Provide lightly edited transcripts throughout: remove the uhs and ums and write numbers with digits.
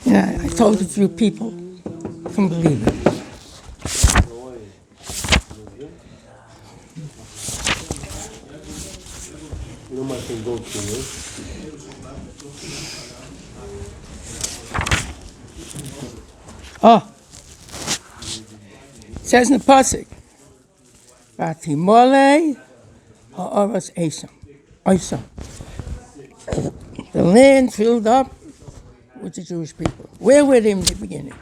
Yeah, I told a few people. Couldn't believe it. Oh, it says in the pasuk, "Vatimole ha'aretz Osam." The land filled up with the Jewish people. Where were they in the beginning?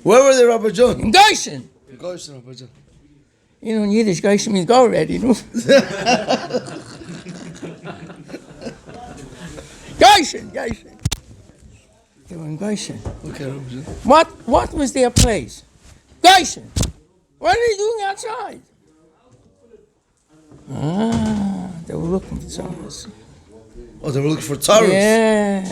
Where were they, Rabbi John? In Goshen. Goshen, Rabbi John. You know, in Yiddish, Goshen means go already, you know? Goshen. They were in Goshen. Okay, Rabbi John. What was their place? Goshen. What are they doing outside? They were looking for Taurus. Oh, they were looking for Taurus. Yeah.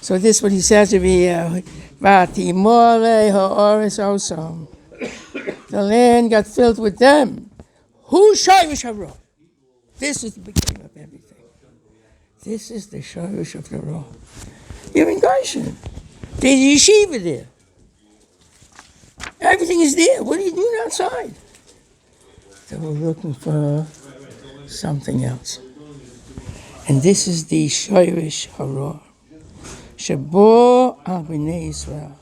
So this is what he says over here. Vatimole ha'aretz osam. The land got filled with them. Who shayrish hara? This is the beginning of everything. This is the shayrish of the ra. You're in Goshen. There's a yeshiva there. Everything is there. What are you doing outside? They were looking for something else. And this is the shayrish hara. Shabo al bnei Israel.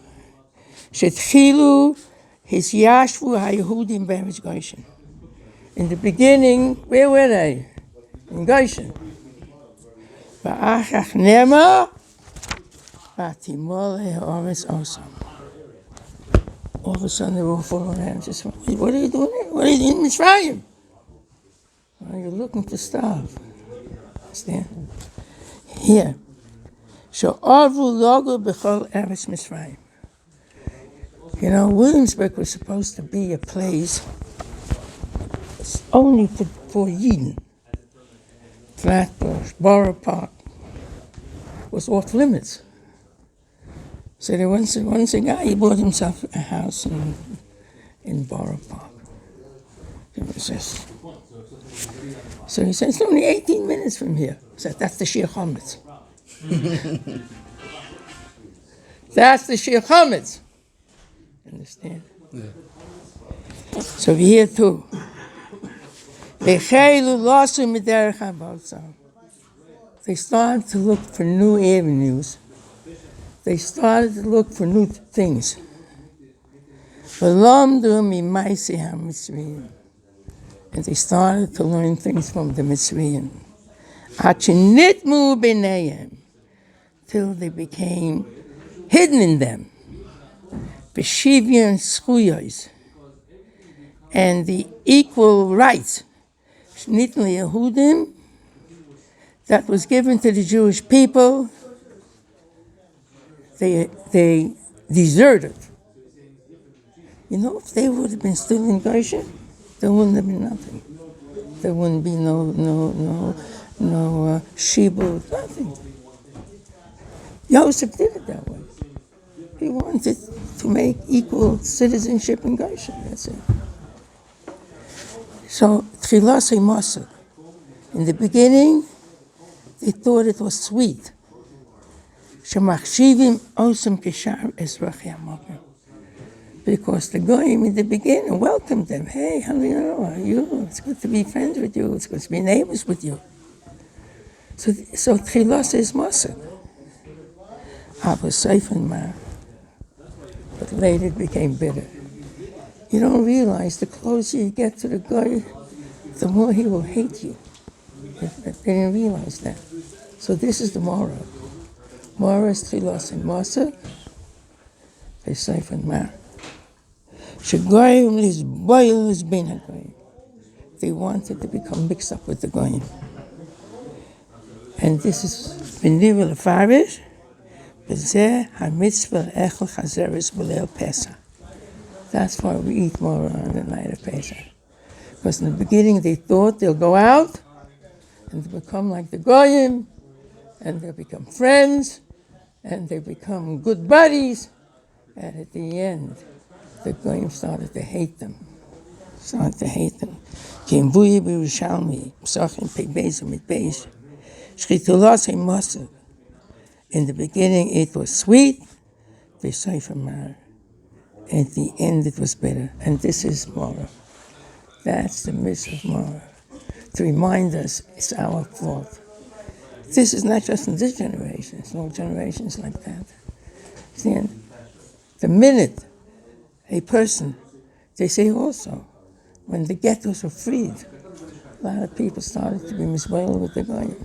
Shetchilu his yashvu haYehudim be'eretz Goshen. In the beginning, where were they? In Goshen. Va'achach nema vatimole ha'aretz osam. All of a sudden they were all falling around. Just, what are you doing here? What are you doing in Mitzrayim? Well, you're looking for stuff. Understand? Here. She'arvu logo b'chol eretz Mitzrayim. You know, Williamsburg was supposed to be a place only for Yidden. Flatbush, Borough Park was off limits. So there once a guy, he bought himself a house in Borough Park. It was just, so he said, it's only 18 minutes from here. I said, that's the Shir Chometz. That's the Shir Chometz. Understand? Yeah. So here too. They started to look for new avenues. They started to look for new things. And they started to learn things from the Mitzrayim. Till they became hidden in them. And the equal rights that was given to the Jewish people, they deserted. You know, if they would have been still in Goshen, there wouldn't have been nothing. There wouldn't be no shibud, nothing. Yosef did it that way. He wanted to make equal citizenship in Goshen. That's it. So, Tchilas Moshe. In the beginning, they thought it was sweet. Shemachshivim osam kishar ezrach yamokim. Because the goyim in the beginning welcomed them. Hey, how do you know? You? It's good to be friends with you. It's good to be neighbors with you. So Tchilas Moshe. But later it became bitter. You don't realize the closer you get to the guy, the more he will hate you. They didn't realize that. So this is the moral. Moral is Tchilas Moshe, they say from Mar. Shegoyim is boil is ben hagoyim. They wanted to become mixed up with the goyim. And this is B'nivul Farish. That's why we eat more on the night of Pesach. Because in the beginning they thought they'll go out and they'll become like the Goyim, and they'll become friends, and they become good buddies, and at the end, the Goyim started to hate them. Shchitulas Moshe. In the beginning it was sweet, v'soif amar. At the end it was bitter. And this is Mora. That's the mitzvah of Mora. To remind us it's our fault. This is not just in this generation, it's all generations like that. See, the minute a person, they say also, when the ghettos were freed, a lot of people started to be miswell with the goyim.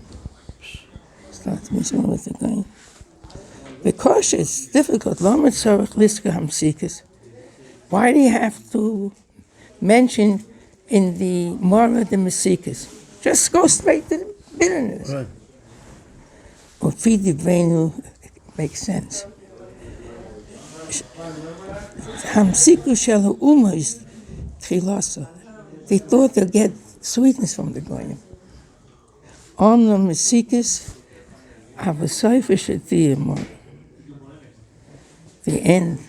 Because it's difficult. Why do you have to mention in the Mora the Mesikas? Just go straight to the bitterness. Right. Venu makes sense. Hamsiku shel ha'uma is tchilasa. They thought they'd get sweetness from the goyim. On the Mesikas, the end,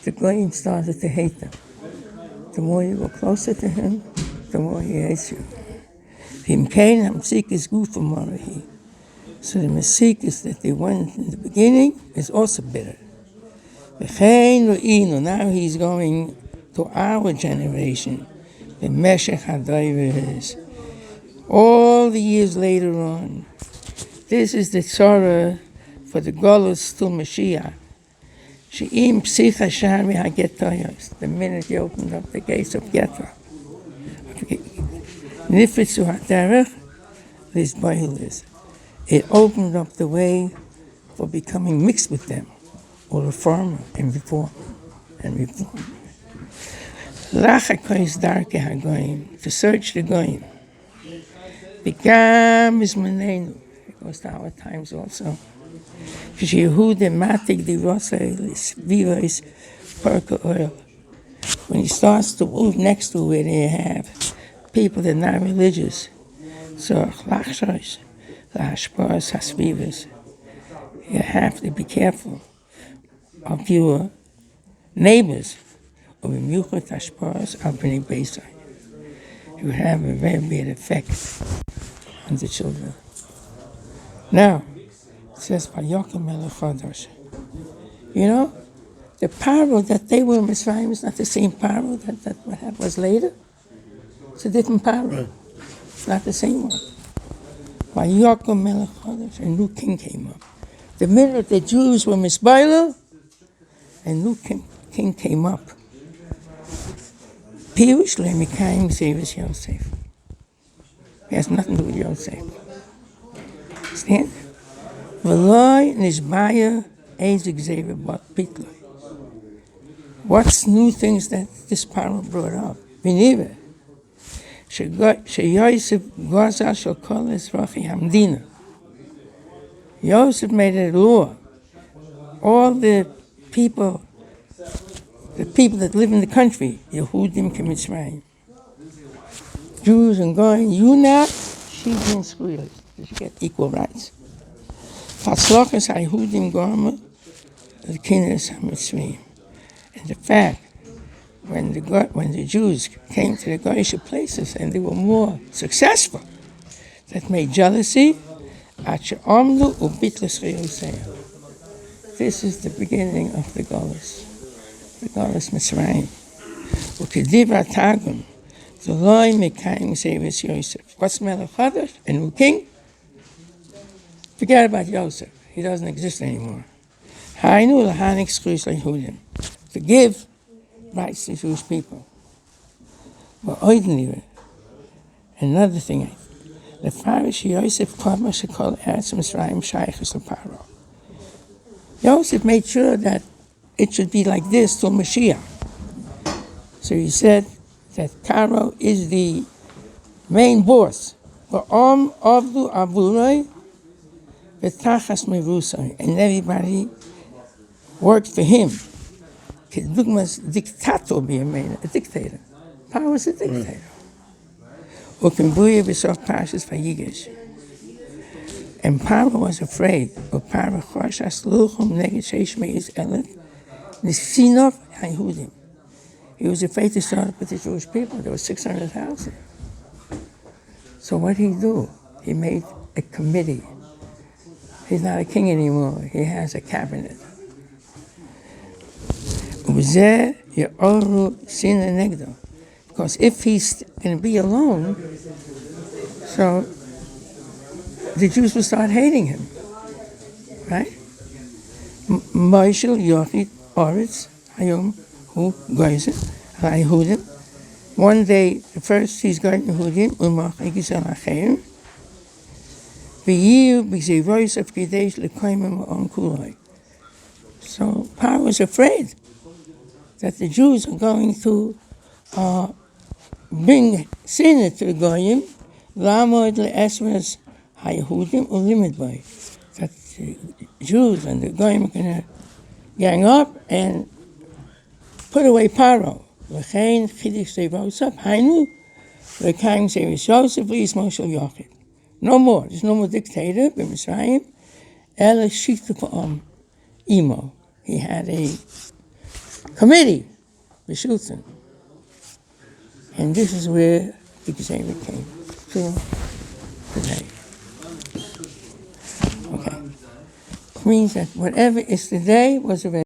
the goyim started to hate them. The more you go closer to him, the more he hates you. So the Mesikas that they went in the beginning is also bitter. Now he's going to our generation. The Meshech HaDayres. All the years later on. This is the tzara for the Golus to Mashiach. She'im psicha shari ha'getayos. The minute you opened up the gates of Geta. Nifritzu ha'derech lizbailis. It opened up the way for becoming mixed with them, or reformer and reform. Lachakos darke hagoyim, to search the goyim. Begam is manenu. It goes to our times also. When he starts to move next to where they have people that are not religious, so you have to be careful of your neighbors. You have a very bad effect on the children. Now, it says, you know, the parable that they were in Mitzrayim is not the same parable that was later. It's a different parable. It's not the same one. A new king came up. The minute the Jews were misbailed, a new king came up. Pirush le'mikayim sevis Yosef. It has nothing to do with Yosef. Stand. V'loi nishbaya ezik zeva but pitla. What's new things that this parable brought up? V'niva. Yosef goza shokol esrafi hamdina. Yosef made a law. All the people that live in the country, Yehudim Kemitzrayim, Jews and Goyim, you not, she didn't screw you. You should get equal rights. Fatzlochas Yehudim Gorma, the Kines HaMitzrayim. And the fact, when the Jews came to the Goyish places and they were more successful, that made jealousy. This is the beginning of the Golus Mitzrayim. What's Melech Chadash? A new king? Forget about Yosef. He doesn't exist anymore. To give rights to Jewish people. Another thing, the Pharish Yosef called Eretz Mitzrayim Shaychus LeParo. Yosef made sure that it should be like this till Mashiach. So he said that Paro is the main boss. And everybody worked for him. Dictator be a dictator. Paro was a dictator. And Paro was afraid of he was afraid to start up with the Jewish people. There were 600,000. So what did he do? He made a committee He's not a king anymore. He has a cabinet. Because if he's going to be alone, so the Jews will start hating him, right? Moishel Yochid Oretz Hayom Hu Goyzer Hayehudim. One day, first he's going to Yehudim Umach Egisel Hacherim. V'yiyu b'zivois of Kadesh l'koimim on Kulai. So Paro was afraid that the Jews are going to bring sin to the Goyim, Lamod le'esras haYehudim ulimid by. That the Jews and the Goyim are going to gang up and put away Paro. L'chein chidish zeivosab hainu l'kaim zeivis Yosef v'yis Moshe Walkin. No more. There's no more dictator in Mitzrayim. Ela shituf imo. He had a committee, B'shulchan. And this is where the Gzeira came to today. Okay. It means that whatever is today was already.